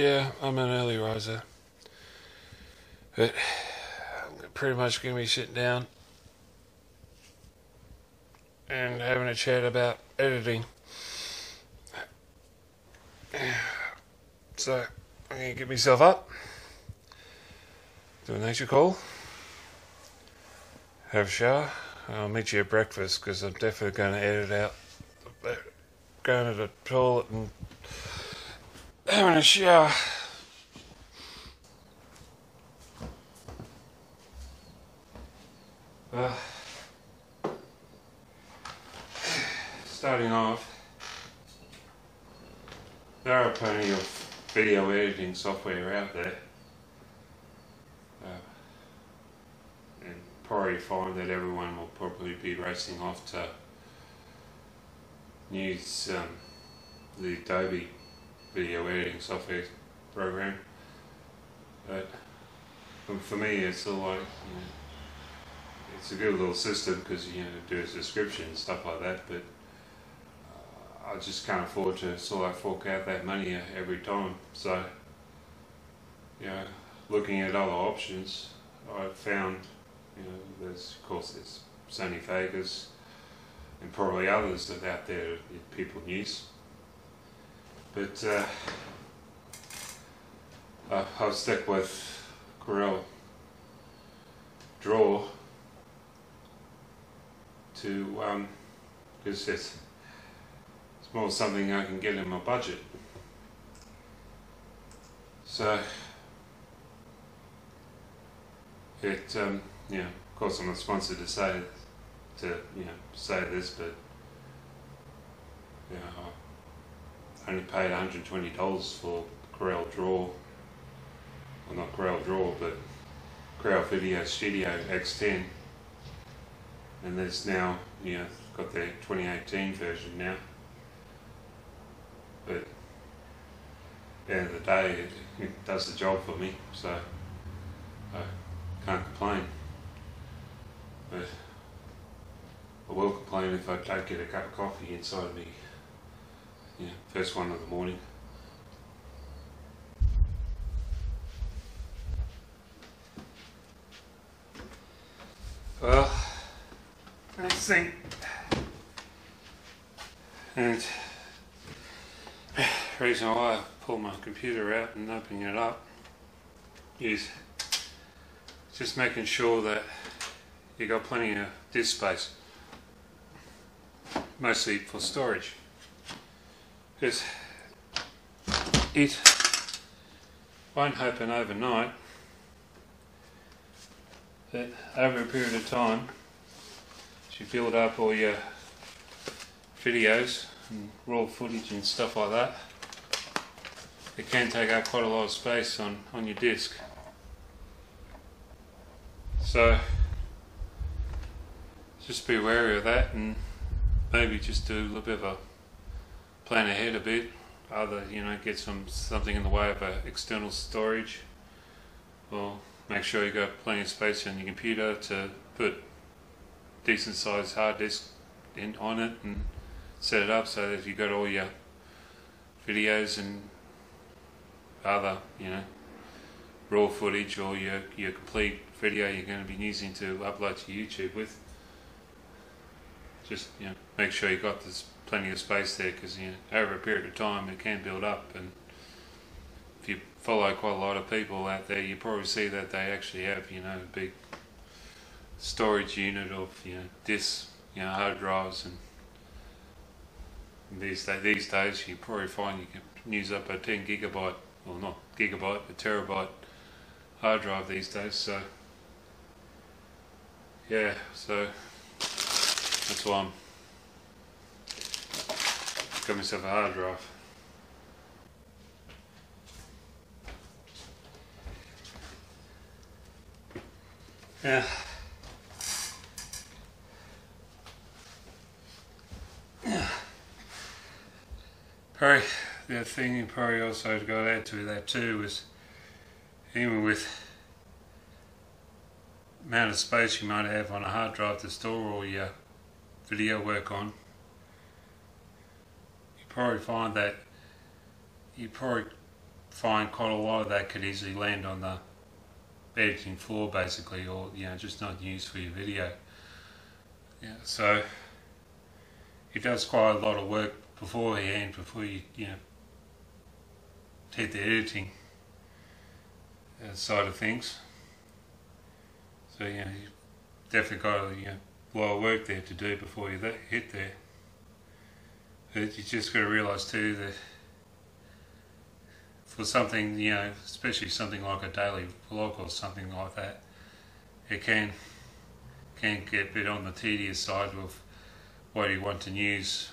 Yeah, I'm an early riser, but I'm pretty much going to be sitting down and having a chat about editing. So I'm going to get myself up, do a nature call, have a shower. I'll meet you at breakfast because I'm definitely going to edit out going to the toilet and having a shower. Starting off, there are plenty of video editing software out there, and probably find that everyone will probably be racing off to use the Adobe video editing software program. But for me, it's all like, it's a good little system because do a description and stuff like that. But I just can't afford to sort of fork out that money every time. So, looking at other options, I found, there's Sony Vegas and probably others that out there that people use. But I'll stick with Corel Draw to because it's more something I can get in my budget. So it of course I'm not sponsored to say this, but I only paid $120 for Corel Draw. Well, not Corel Draw, but Corel Video Studio X10, and there's now got the 2018 version now. But at the end of the day, it does the job for me, so I can't complain. But I will complain if I don't get a cup of coffee inside of me, first one of the morning. Well, next thing, and the reason why I pull my computer out and opening it up is just making sure that you got plenty of disk space, mostly for storage, because it won't happen overnight, but over a period of time, as you build up all your videos and raw footage and stuff like that, it can take up quite a lot of space on your disk. So just be wary of that, and maybe just do a little bit of a plan ahead a bit. Either get something in the way of external storage, or make sure you got plenty of space on your computer to put decent sized hard disk on it and set it up so that you got all your videos and other raw footage or your complete video you're going to be using to upload to YouTube with. Just make sure you got this plenty of space there, because over a period of time it can build up, and if you follow quite a lot of people out there, you probably see that they actually have a big storage unit of disks, hard drives, and these days you probably find you can use up a 10 gigabyte, or not gigabyte, but terabyte hard drive these days. So so that's why I'm got myself a hard drive. Probably the thing you probably also got to add to that too was, even with the amount of space you might have on a hard drive to store all your video work on, you probably find that you probably find quite a lot of that could easily land on the editing floor basically, or just not used for your video. Yeah, so it does quite a lot of work beforehand before you hit the editing side of things. So you definitely got a lot of work there to do before you hit there. But you just got to realise too that for something, especially something like a daily vlog or something like that, it can get a bit on the tedious side of what you want to use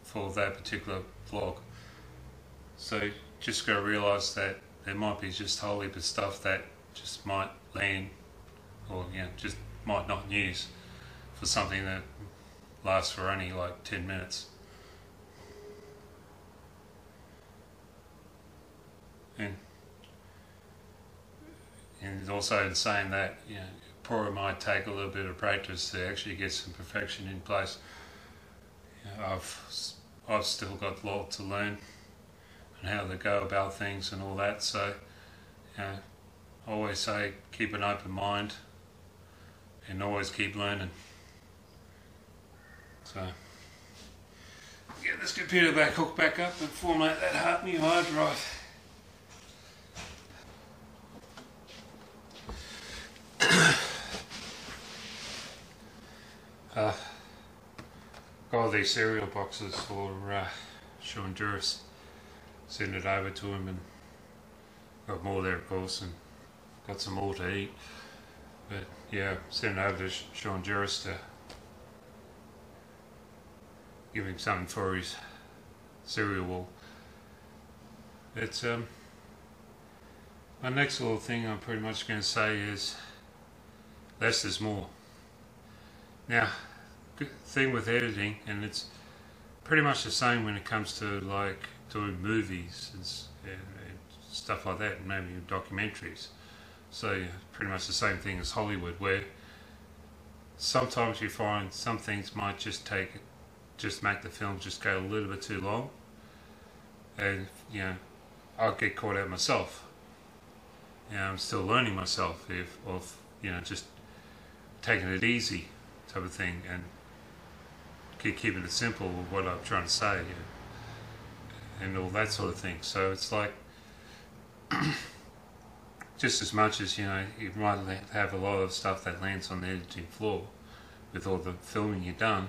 for that particular vlog. So just got to realise that there might be just a whole heap of stuff that just might land, or just might not use for something that lasts for only like 10 minutes. And also in saying that, probably might take a little bit of practice to actually get some perfection in place. I've still got a lot to learn and how to go about things and all that. So, I always say keep an open mind and always keep learning. So, get this computer hooked back up and format that new hard drive. Got all these cereal boxes for Sean Juris. Sent it over to him and got more there of course, and got some more to eat. But sent it over to Sean Juris to give him something for his cereal wall. It's my next little thing I'm pretty much going to say is less is more. Now, good thing with editing, and it's pretty much the same when it comes to like doing movies and stuff like that, and maybe documentaries. So pretty much the same thing as Hollywood, where sometimes you find some things might just make the film just go a little bit too long, and I'll get caught out myself. I'm still learning myself of just taking it easy type of thing, and keeping it simple with what I'm trying to say, and all that sort of thing. So it's like just as much as you might have a lot of stuff that lands on the editing floor with all the filming you've done,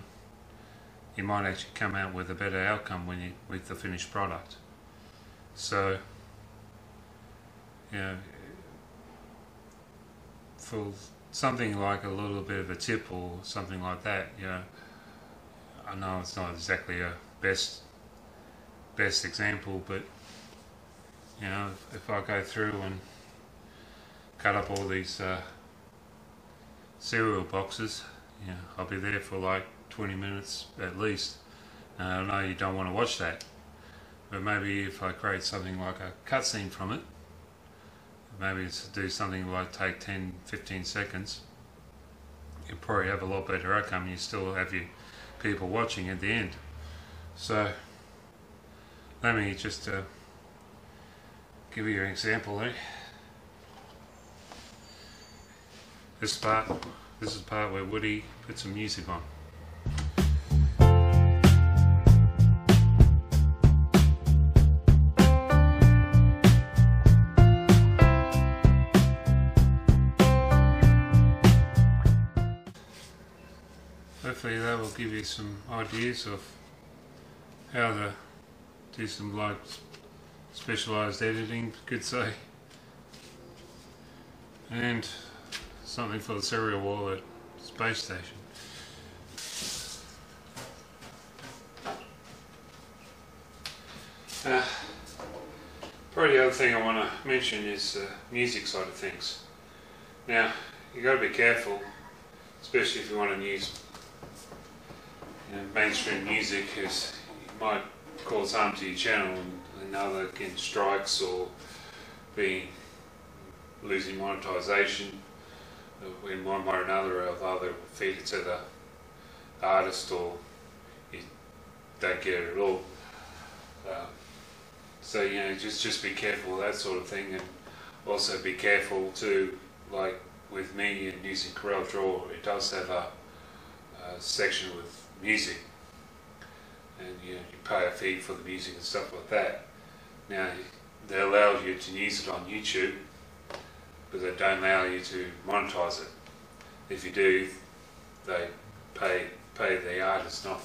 you might actually come out with a better outcome with the finished product. So for something like a little bit of a tip or something like that, I know it's not exactly a best example, but if I go through and cut up all these cereal boxes, I'll be there for like 20 minutes at least. And I know you don't want to watch that, but maybe if I create something like a cutscene from it, maybe it's do something like take 10-15 seconds, you'll probably have a lot better outcome. You still have your people watching at the end. So let me just give you an example there. This is the part where Woody put some music on. Hopefully that will give you some ideas of how to do some like specialised editing, could say, and something for the cereal wall at Space Station. Probably the other thing I want to mention is the music side of things. Now, you got to be careful, especially if you want to use mainstream music, because you might cause harm to your channel and other against strikes or losing monetization in one way or another, or either feed it to the artist or you don't get it at all. So just be careful of that sort of thing, and also be careful too, like with me and using Corel Draw, it does have a section with music, and you pay a fee for the music and stuff like that. Now they allow you to use it on YouTube, but they don't allow you to monetize it. If you do, they pay the artist, not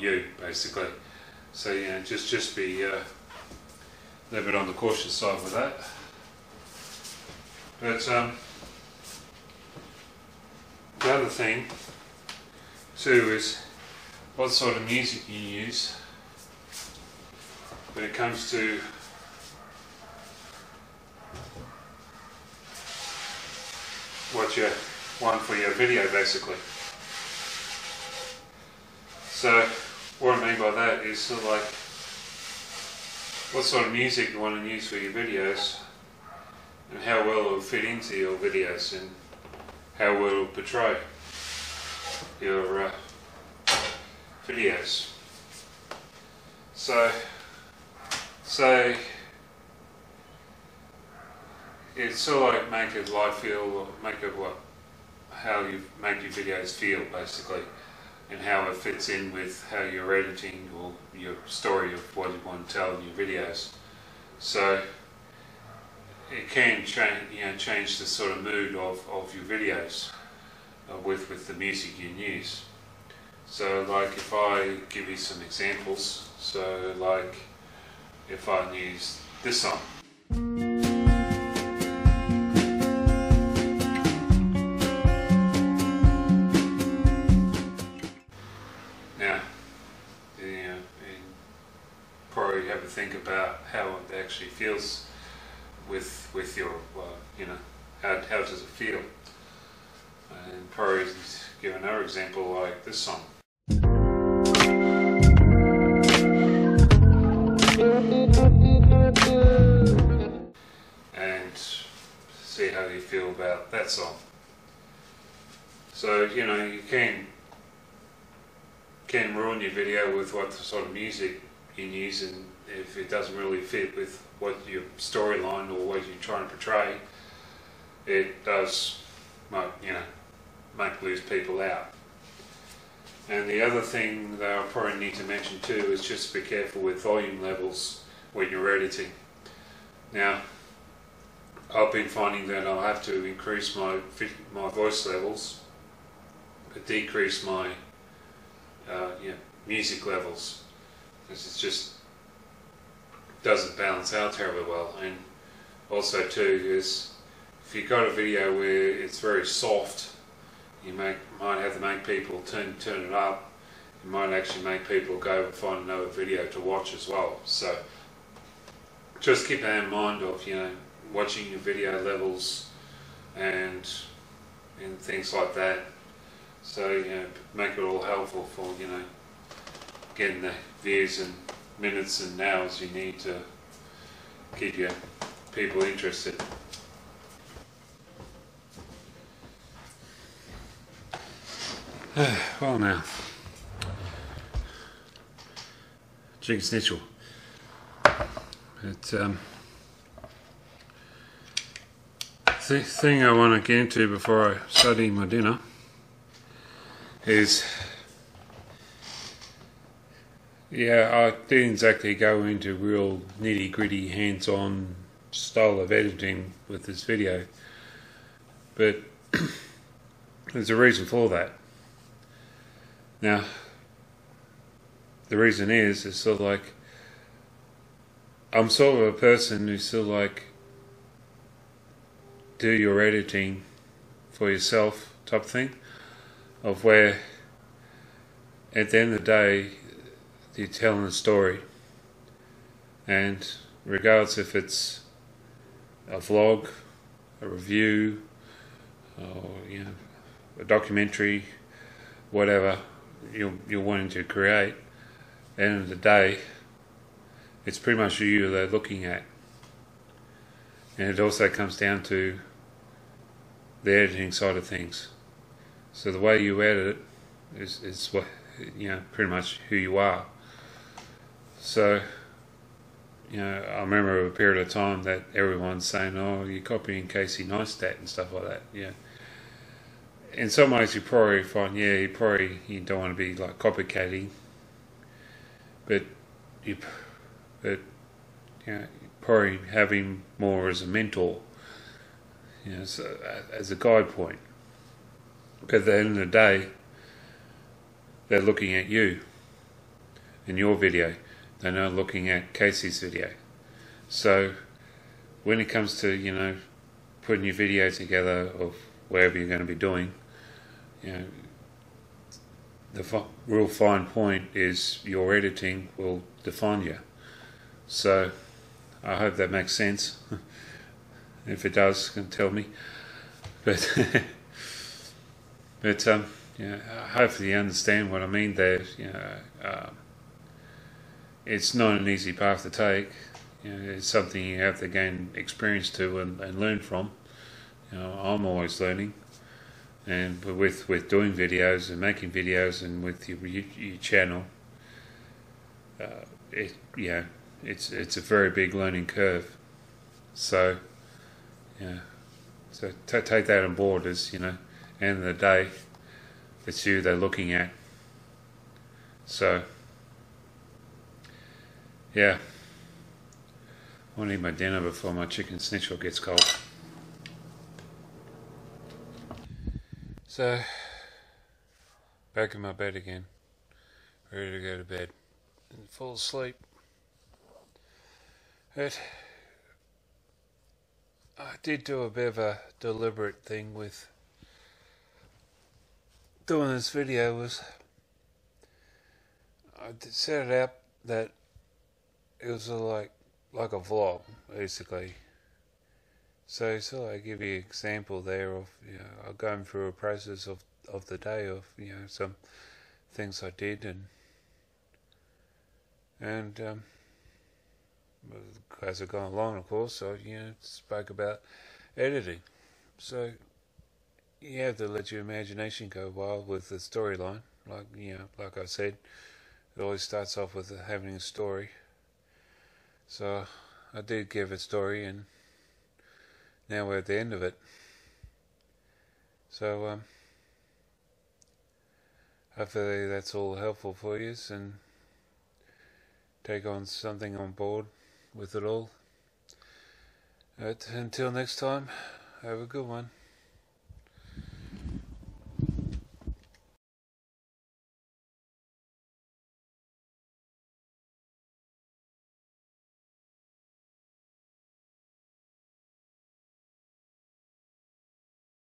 you, basically. So just be a little bit on the cautious side with that. But the other thing too is what sort of music you use when it comes to what you want for your video, basically. So what I mean by that is sort of like what sort of music you want to use for your videos, and how well it will fit into your videos, and how well it will portray your videos. So it's sort of like make it live feel, or make it how you make your videos feel, basically, and how it fits in with how you're editing or your story of what you want to tell in your videos. So it can change the sort of mood of your videos with the music you use. So like if I give you some examples, so like if I use this song. Now, and probably have to think about how it actually feels with your, how does it feel? And probably give another example like this song. And see how you feel about that song. So, you can ruin your video with what sort of music you use, and if it doesn't really fit with what your storyline or what you're trying to portray, it does, lose people out. And the other thing that I probably need to mention too is just be careful with volume levels when you're editing. Now, I've been finding that I'll have to increase my voice levels, but decrease my music levels, because it just doesn't balance out terribly well. And also too is if you've got a video where it's very soft, you might have to make people turn it up. You might actually make people go and find another video to watch as well. So just keep that in mind of watching your video levels and things like that. So make it all helpful for getting the views and minutes and hours you need to keep your people interested. Well now, chicken schnitzel. But the thing I want to get into before I start eating my dinner is, I didn't exactly go into real nitty-gritty hands-on style of editing with this video, but there's a reason for that. Now, the reason is sort of like, I'm sort of a person who sort of like do your editing for yourself type of thing, of where at the end of the day you're telling a story, and regardless if it's a vlog, a review, or a documentary, whatever you're wanting to create, at the end of the day it's pretty much you they're looking at. And it also comes down to the editing side of things. So the way you edit it is what pretty much who you are. So, I remember a period of time that everyone's saying, "Oh, you're copying Casey Neistat" and stuff like that. Yeah. In some ways, you probably find, you don't want to be like copycatting, but you, but probably have him more as a mentor, so, as a guide point. But at the end of the day, they're looking at you in your video. They're not looking at Casey's video. So when it comes to putting your video together of whatever you're going to be doing, the real fine point is your editing will define you. So I hope that makes sense. If it does, you can tell me. But hopefully you understand what I mean there. It's not an easy path to take. It's something you have to gain experience to and learn from. I'm always learning, and with doing videos and making videos and with your channel, it's a very big learning curve. So take that on board as end of the day, it's you they're looking at. So yeah, I want to eat my dinner before my chicken schnitzel gets cold. So, back in my bed again, ready to go to bed and fall asleep. But I did do a bit of a deliberate thing with doing this video. I set it up that it was like a vlog, basically. So I give you an example there of going through a process of the day of some things I did and as I've gone along, of course, I spoke about editing. So you have to let your imagination go wild with the storyline. Like I said, it always starts off with having a story. So I did give a story, and now we're at the end of it. So hopefully that's all helpful for you and take on something on board with it all. But until next time, have a good one.